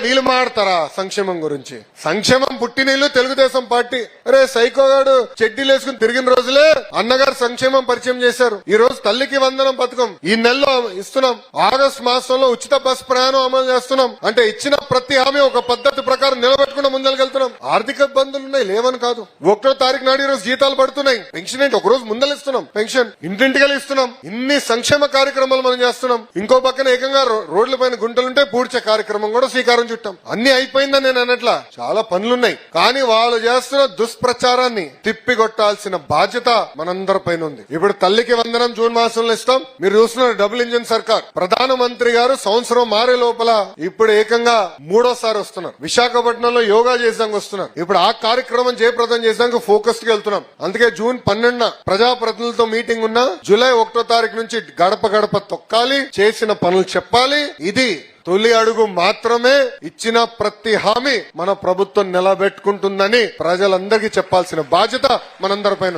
వీళ్ళు మాడతారా సంక్షేమం గురించి? సంక్షేమం పుట్టినీళ్ళు తెలుగుదేశం పార్టీ. అరే సైకోగాడు చెడ్డీలు వేసుకుని తిరిగిన రోజులే అన్నగారు సంక్షేమం పరిచయం చేశారు. ఈ రోజు తల్లికి వందనం పథకం ఈ నెలలో ఇస్తున్నాం. ఆగస్టు మాసంలో ఉచిత బస్ ప్రయాణం అమలు చేస్తున్నాం. అంటే ఇచ్చిన ప్రతి హామీ ఒక పద్ధతి ప్రకారం నిలబెట్టుకుని ముందరకెళ్తున్నాం. ఆర్థిక ఇబ్బందులు ఉన్నాయి, లేవని కాదు. 1వ తారీఖు నాడు ఈ రోజు జీతాలు పడుతున్నాయి. పెన్షన్ ఏంటి, ఒక రోజు ముందలు ఇస్తున్నాం. పెన్షన్ ఇంటింటికి ఇస్తున్నాం. ఇన్ని సంక్షేమ కార్యక్రమాలు మనం చేస్తున్నాం. ఇంకో పక్కన ఏకంగా రోడ్ల పైన గుంటలుంటే పూడ్చే కార్యక్రమం కూడా శ్రీకారం చుట్టాం. అన్ని అయిపోయిందని నేను అన్నట్లా, చాలా పనులున్నాయి. కానీ వాళ్ళు చేస్తున్న దుష్ప్రచారాన్ని తిప్పికొట్టాల్సిన బాధ్యత మనందరి పైన ఉంది. ఇప్పుడు తల్లికి వందనం జూన్ మాసంలో ఇస్తాం. మీరు చూస్తున్నారు డబుల్ ఇంజిన్ సర్కార్. ప్రధానమంత్రి గారు సంవత్సరం మారే లోపల ఇప్పుడు ఏకంగా 3వ వస్తున్నారు. విశాఖపట్నంలో యోగా చేసాక వస్తున్నారు. ఇప్పుడు ఆ కార్యక్రమం జయప్రదం చేసాక ఫోకస్ కి వెళ్తున్నాం. అందుకే జూన్ 12న ప్రజాప్రతినిధులతో మీటింగ్ ఉన్నా. జూలై 1వ తారీఖు నుంచి గడప గడప తొక్కాలి, చేసిన పనులు చెప్పాలి. ఇది తొలి అడుగు మాత్రమే. ఇచ్చిన ప్రతి హామీ మన ప్రభుత్వం నిలబెట్టుకుంటుందని ప్రజలందరికీ చెప్పాల్సిన బాధ్యత మనందరిపైన ఉంది.